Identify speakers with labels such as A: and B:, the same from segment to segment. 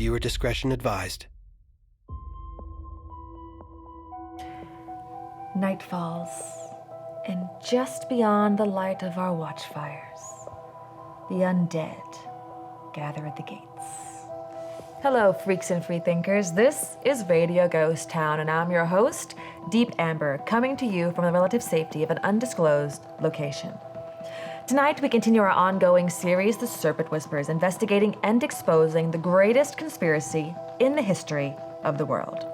A: Viewer discretion advised.
B: Night falls, and just beyond the light of our watchfires, the undead gather at the gates. Hello, freaks and freethinkers. This is Radio Ghost Town, and I'm your host, Deep Amber, coming to you from the relative safety of an undisclosed location. Tonight, we continue our ongoing series, The Serpent Whispers, investigating and exposing the greatest conspiracy in the history of the world.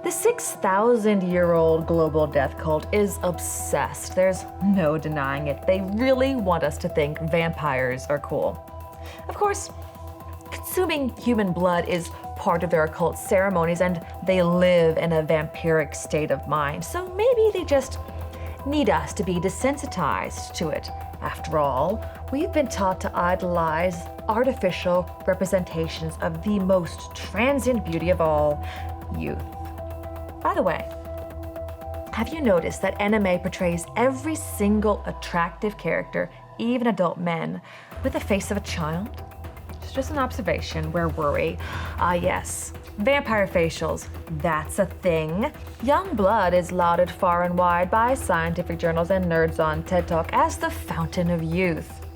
B: The 6,000-year-old global death cult is obsessed. There's no denying it. They really want us to think vampires are cool. Of course, consuming human blood is part of their occult ceremonies, and they live in a vampiric state of mind. So maybe they just need us to be desensitized to it. After all, we've been taught to idolize artificial representations of the most transient beauty of all, youth. By the way, have you noticed that anime portrays every single attractive character, even adult men, with the face of a child? It's just an observation. Where were we? Yes, vampire facials. That's a thing. Young blood is lauded far and wide by scientific journals and nerds on TED Talk as the fountain of youth.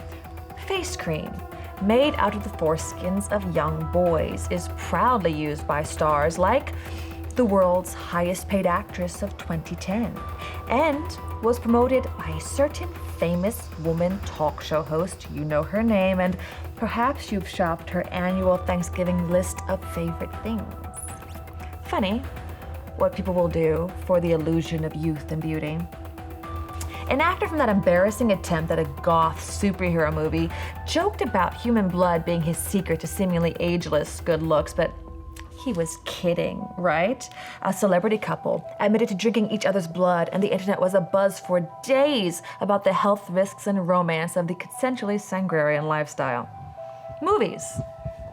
B: Face cream, made out of the foreskins of young boys, is proudly used by stars like the world's highest paid actress of 2010, and was promoted by a certain famous woman talk show host. You know her name, and perhaps you've shopped her annual Thanksgiving list of favorite things. Funny what people will do for the illusion of youth and beauty. An actor from that embarrassing attempt at a goth superhero movie joked about human blood being his secret to seemingly ageless good looks, but he was kidding, right? A celebrity couple admitted to drinking each other's blood, and the internet was abuzz for days about the health risks and romance of the consensually sanguinarian lifestyle. Movies,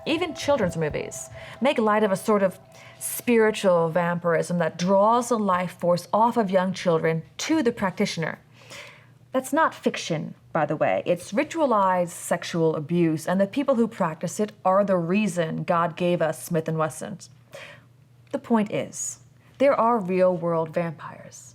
B: even children's movies, make light of a sort of spiritual vampirism that draws the life force off of young children to the practitioner. That's not fiction, by the way. It's ritualized sexual abuse, and the people who practice it are the reason God gave us Smith & Wesson. The point is, there are real-world vampires.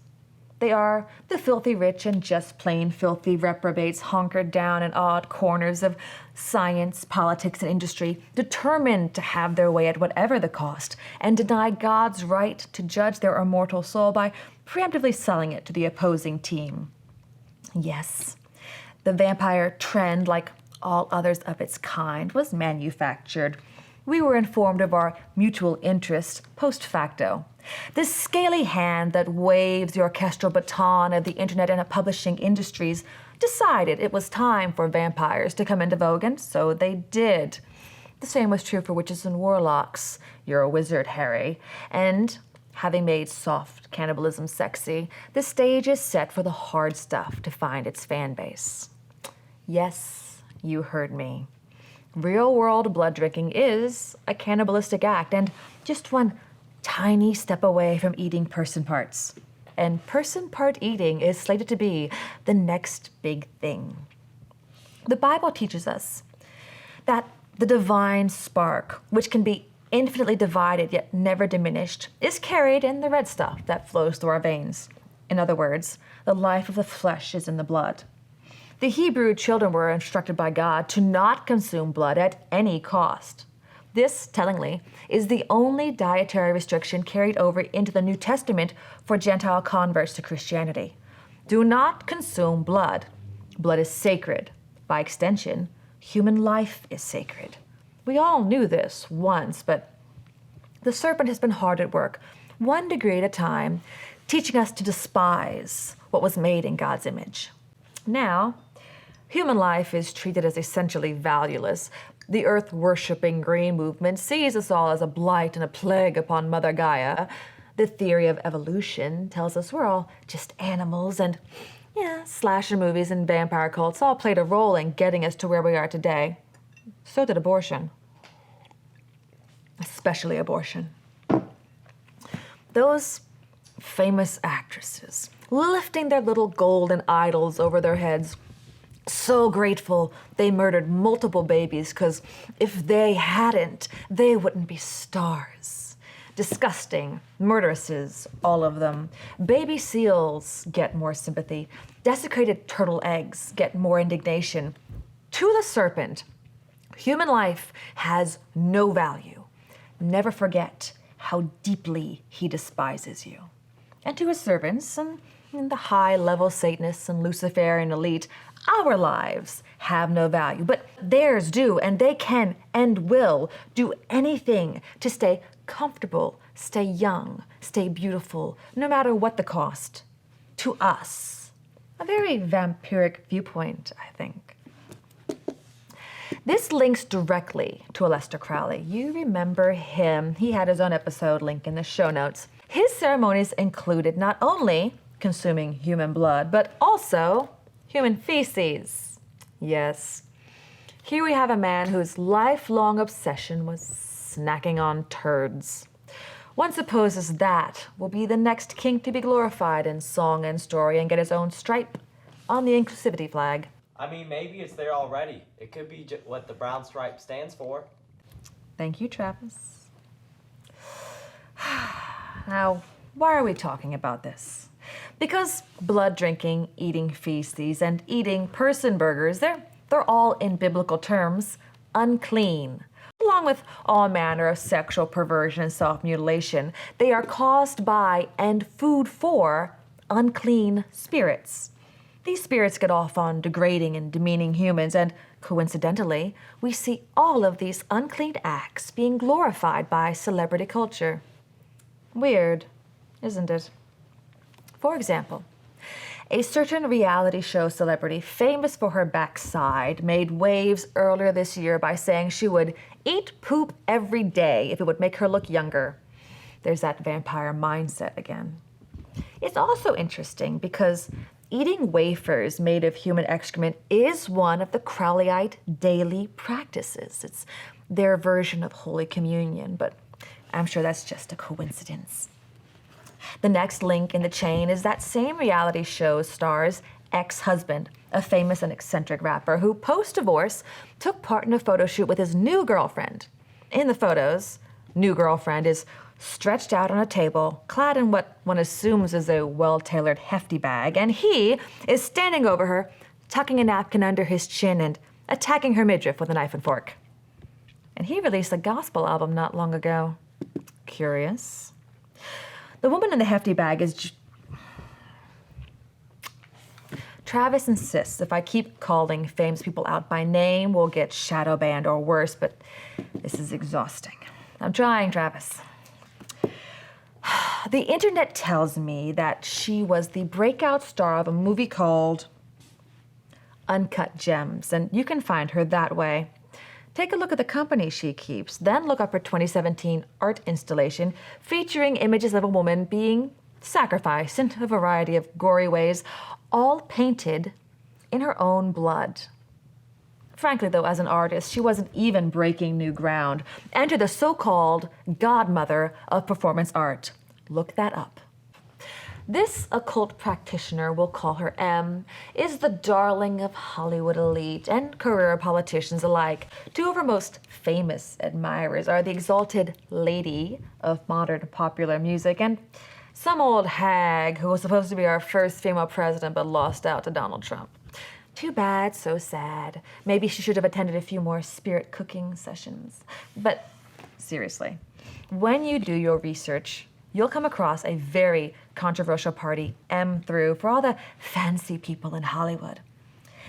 B: They are the filthy rich and just plain filthy reprobates hunkered down in odd corners of science, politics, and industry, determined to have their way at whatever the cost, and deny God's right to judge their immortal soul by preemptively selling it to the opposing team. Yes, the vampire trend, like all others of its kind, was manufactured. We were informed of our mutual interest post facto. The scaly hand that waves the orchestral baton of the internet and publishing industries decided it was time for vampires to come into vogue, and so they did. The same was true for witches and warlocks. You're a wizard, Harry. And having made soft cannibalism sexy, the stage is set for the hard stuff to find its fan base. Yes, you heard me. Real-world blood drinking is a cannibalistic act, and just one tiny step away from eating person parts. And person part eating is slated to be the next big thing. The Bible teaches us that the divine spark, which can be infinitely divided yet never diminished, is carried in the red stuff that flows through our veins. In other words, the life of the flesh is in the blood. The Hebrew children were instructed by God to not consume blood at any cost. This, tellingly, is the only dietary restriction carried over into the New Testament for Gentile converts to Christianity. Do not consume blood. Blood is sacred. By extension, human life is sacred. We all knew this once, but the serpent has been hard at work, 1 degree at a time, teaching us to despise what was made in God's image. Now, human life is treated as essentially valueless. The earth-worshipping green movement sees us all as a blight and a plague upon Mother Gaia. The theory of evolution tells us we're all just animals, and slasher movies and vampire cults all played a role in getting us to where we are today. So did abortion. Especially abortion. Those famous actresses lifting their little golden idols over their heads So grateful they murdered multiple babies, because if they hadn't, they wouldn't be stars. Disgusting, murderesses, all of them. Baby seals get more sympathy. Desecrated turtle eggs get more indignation. To the serpent, human life has no value. Never forget how deeply he despises you. And to his servants, and the high-level Satanists and Luciferian elite, our lives have no value, but theirs do, and they can and will do anything to stay comfortable, stay young, stay beautiful, no matter what the cost. To us. A very vampiric viewpoint, I think. This links directly to Aleister Crowley. You remember him. He had his own episode, link in the show notes. His ceremonies included not only consuming human blood, but also human feces. Yes. Here we have a man whose lifelong obsession was snacking on turds. One supposes that will be the next king to be glorified in song and story and get his own stripe on the inclusivity flag.
A: I mean, maybe it's there already. It could be what the brown stripe stands for.
B: Thank you, Travis. Now, why are we talking about this? Because blood drinking, eating feces, and eating person burgers, they're all, in biblical terms, unclean. Along with all manner of sexual perversion and self-mutilation, they are caused by and food for unclean spirits. These spirits get off on degrading and demeaning humans, and coincidentally, we see all of these unclean acts being glorified by celebrity culture. Weird, isn't it? For example, a certain reality show celebrity famous for her backside made waves earlier this year by saying she would eat poop every day if it would make her look younger. There's that vampire mindset again. It's also interesting because eating wafers made of human excrement is one of the Crowleyite daily practices. It's their version of Holy Communion, but I'm sure that's just a coincidence. The next link in the chain is that same reality show star's ex-husband, a famous and eccentric rapper who, post-divorce, took part in a photo shoot with his new girlfriend. In the photos, new girlfriend is stretched out on a table, clad in what one assumes is a well-tailored hefty bag, and he is standing over her, tucking a napkin under his chin and attacking her midriff with a knife and fork. And he released a gospel album not long ago. Curious. The woman in the hefty bag is Travis insists if I keep calling famous people out by name, we'll get shadow banned or worse, but this is exhausting. I'm trying, Travis. The internet tells me that she was the breakout star of a movie called Uncut Gems, and you can find her that way. Take a look at the company she keeps, then look up her 2017 art installation featuring images of a woman being sacrificed in a variety of gory ways, all painted in her own blood. Frankly, though, as an artist, she wasn't even breaking new ground. Enter the so-called godmother of performance art. Look that up. This occult practitioner, we'll call her M, is the darling of Hollywood elite and career politicians alike. Two of her most famous admirers are the exalted lady of modern popular music and some old hag who was supposed to be our first female president but lost out to Donald Trump. Too bad, so sad. Maybe she should have attended a few more spirit cooking sessions. But seriously, when you do your research, you'll come across a very controversial party, M through, for all the fancy people in Hollywood.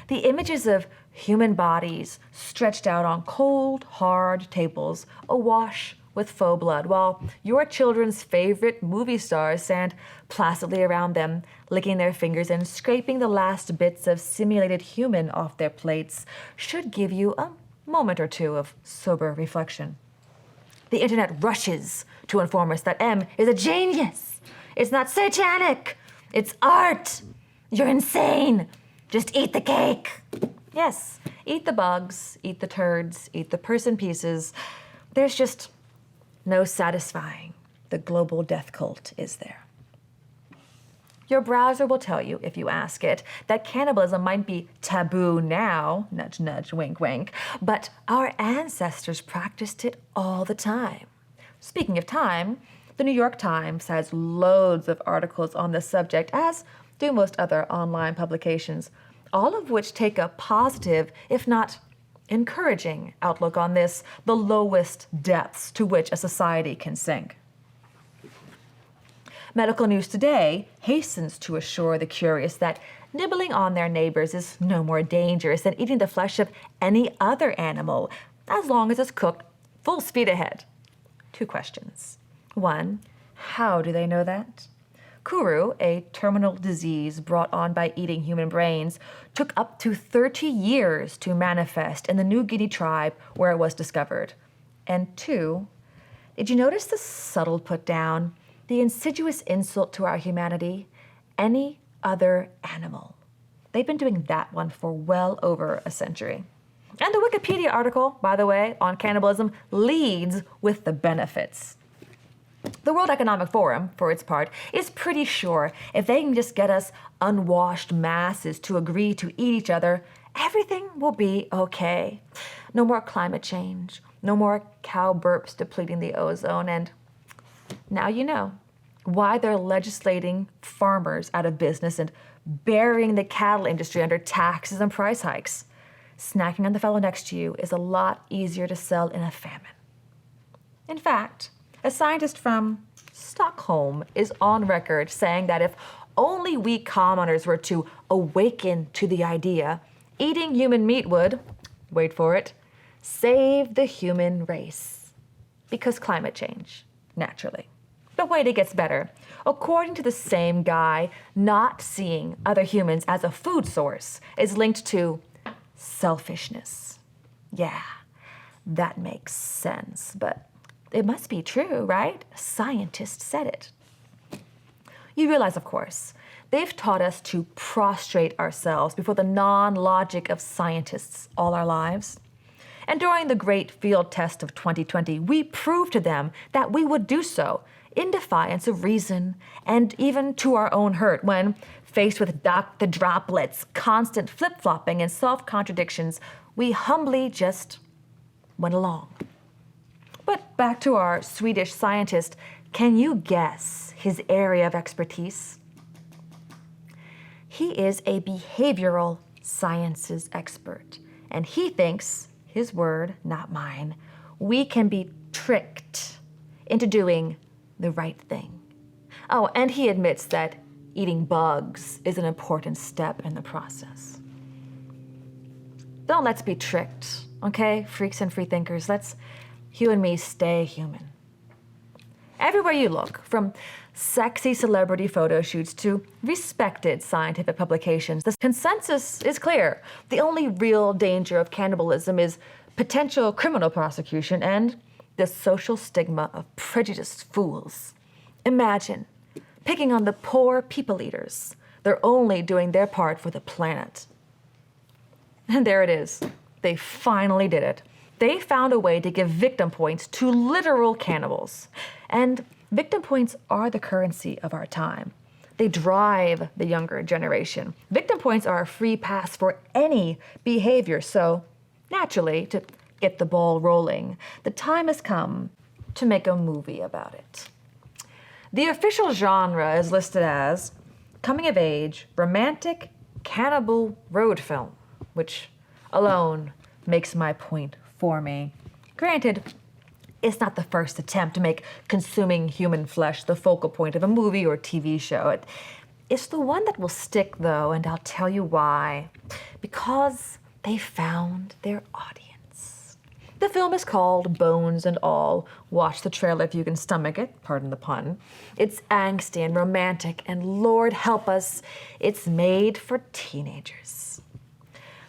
B: The images of human bodies stretched out on cold, hard tables, awash with faux blood, while your children's favorite movie stars stand placidly around them, licking their fingers and scraping the last bits of simulated human off their plates, should give you a moment or two of sober reflection. The internet rushes to inform us that M is a genius. It's not satanic. It's art. You're insane. Just eat the cake. Yes, eat the bugs, eat the turds, eat the person pieces. There's just no satisfying the global death cult, is there? Your browser will tell you, if you ask it, that cannibalism might be taboo now, nudge, nudge, wink, wink, but our ancestors practiced it all the time. Speaking of time, the New York Times has loads of articles on this subject, as do most other online publications, all of which take a positive, if not encouraging, outlook on this, the lowest depths to which a society can sink. Medical News Today hastens to assure the curious that nibbling on their neighbors is no more dangerous than eating the flesh of any other animal, as long as it's cooked full speed ahead. 2 questions. 1, how do they know that? Kuru, a terminal disease brought on by eating human brains, took up to 30 years to manifest in the New Guinea tribe where it was discovered. And 2, did you notice the subtle put down? The insidious insult to our humanity, any other animal. They've been doing that one for well over a century. And the Wikipedia article, by the way, on cannibalism leads with the benefits. The World Economic Forum, for its part, is pretty sure if they can just get us unwashed masses to agree to eat each other, everything will be okay. No more climate change, no more cow burps depleting the ozone, and now you know why they're legislating farmers out of business and burying the cattle industry under taxes and price hikes. Snacking on the fellow next to you is a lot easier to sell in a famine. In fact, a scientist from Stockholm is on record saying that if only we commoners were to awaken to the idea, eating human meat would, wait for it, save the human race. Because climate change, naturally. But wait, it gets better. According to the same guy, not seeing other humans as a food source is linked to selfishness. Yeah, that makes sense, but it must be true, right? A scientist said it. You realize, of course, they've taught us to prostrate ourselves before the non-logic of scientists all our lives. And during the great field test of 2020, we proved to them that we would do so in defiance of reason and even to our own hurt when, faced with the droplets, constant flip-flopping and self-contradictions, we humbly just went along. But back to our Swedish scientist, can you guess his area of expertise? He is a behavioral sciences expert, and he thinks, his word, not mine, we can be tricked into doing the right thing. Oh, and he admits that eating bugs is an important step in the process. Don't let's be tricked, okay, freaks and free thinkers. Let's, you and me, stay human. Everywhere you look, from sexy celebrity photo shoots to respected scientific publications, the consensus is clear. The only real danger of cannibalism is potential criminal prosecution and the social stigma of prejudiced fools. Imagine picking on the poor people eaters. They're only doing their part for the planet. And there it is. They finally did it. They found a way to give victim points to literal cannibals. And victim points are the currency of our time. They drive the younger generation. Victim points are a free pass for any behavior. So, naturally, to get the ball rolling, the time has come to make a movie about it. The official genre is listed as coming-of-age, romantic, cannibal road film, which alone makes my point for me. Granted, it's not the first attempt to make consuming human flesh the focal point of a movie or TV show. It's the one that will stick, though, and I'll tell you why. Because they found their audience. The film is called Bones and All. Watch the trailer if you can stomach it, pardon the pun. It's angsty and romantic, and Lord help us, it's made for teenagers.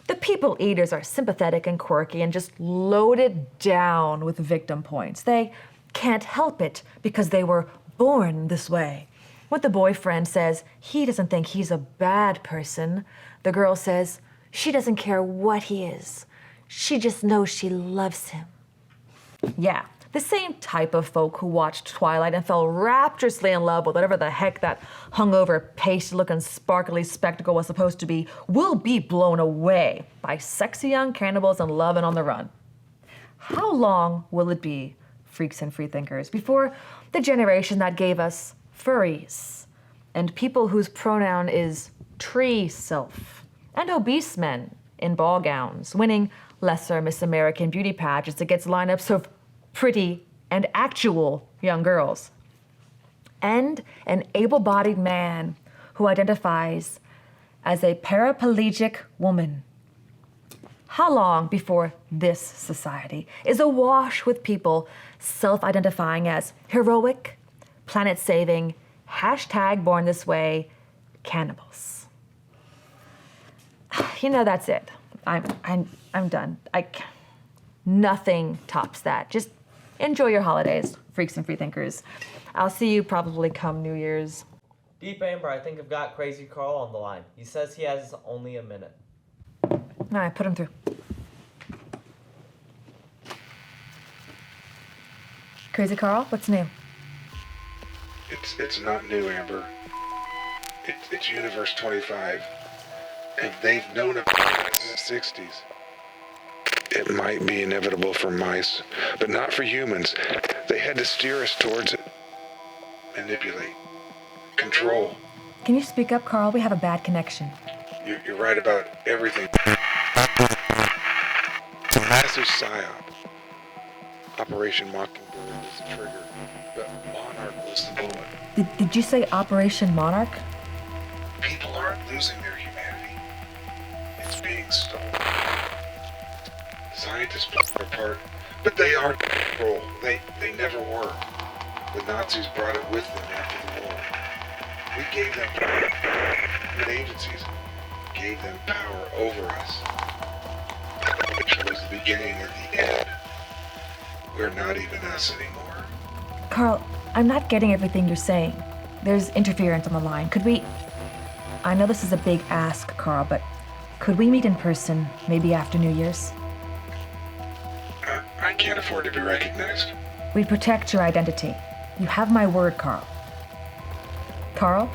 B: The people eaters are sympathetic and quirky and just loaded down with victim points. They can't help it because they were born this way. When the boyfriend says he doesn't think he's a bad person, the girl says she doesn't care what he is. She just knows she loves him. Yeah, The same type of folk who watched Twilight and fell rapturously in love with whatever the heck that hungover, pasty-looking, sparkly spectacle was supposed to be will be blown away by sexy young cannibals and lovin' on the run. How long will it be, freaks and freethinkers, before the generation that gave us furries and people whose pronoun is tree self and obese men in ball gowns winning lesser Miss American beauty pageants against lineups of pretty and actual young girls, and an able-bodied man who identifies as a paraplegic woman? How long before this society is awash with people self-identifying as heroic, planet-saving, #born this way cannibals? You know, that's it. I'm done. Nothing tops that. Just enjoy your holidays, freaks and freethinkers. I'll see you probably come New Year's.
A: Deep Amber, I think I've got Crazy Carl on the line. He says he has only a minute.
B: All right, put him through. Crazy Carl, what's new?
C: It's not new, Amber. It's Universe 25. And they've known about it since the 60s. It might be inevitable for mice, but not for humans. They had to steer us towards it. Manipulate. Control.
B: Can you speak up, Carl? We have a bad connection.
C: You're right about everything. It's a massive psyop. Operation Mockingbird was the trigger, but Monarch was the bullet.
B: Did you say Operation Monarch?
C: People aren't losing their humanity. It's being stolen. Scientists play their part, but they aren't in control. They never were. The Nazis brought it with them after the war. We gave them power. The agencies gave them power over us. It was the beginning and the end. We're not even us anymore.
B: Carl, I'm not getting everything you're saying. There's interference on the line. Could we... I know this is a big ask, Carl, but could we meet in person maybe after New Year's?
C: I can't afford to be recognized.
B: We protect your identity. You have my word, Carl. Carl?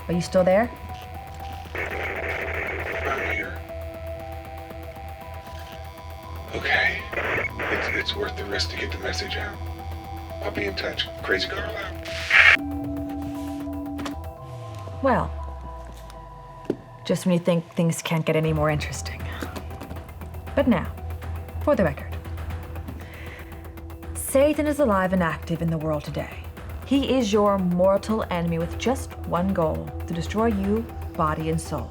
B: Are you still there?
C: I'm here. Okay. It's worth the risk to get the message out. I'll be in touch. Crazy Carl out.
B: Well, just when you think things can't get any more interesting. But now, for the record. Satan is alive and active in the world today. He is your mortal enemy with just one goal, to destroy you, body and soul.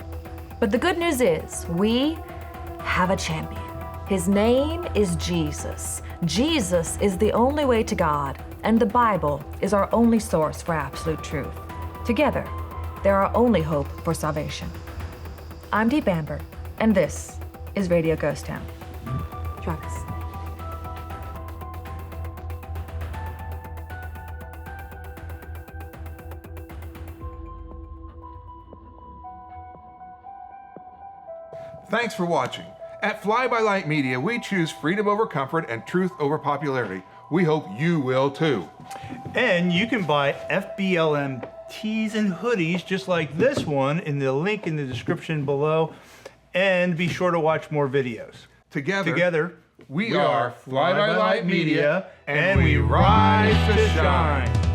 B: But the good news is, we have a champion. His name is Jesus. Jesus is the only way to God, and the Bible is our only source for absolute truth. Together, they're our only hope for salvation. I'm Deep Amber, and this is Radio Ghost Town. Travis.
D: Thanks for watching. At Fly By Light Media, we choose freedom over comfort and truth over popularity. We hope you will too.
E: And you can buy FBLM tees and hoodies just like this one in the link in the description below. And be sure to watch more videos.
D: Together, we are Fly By Light Media, and we rise to shine.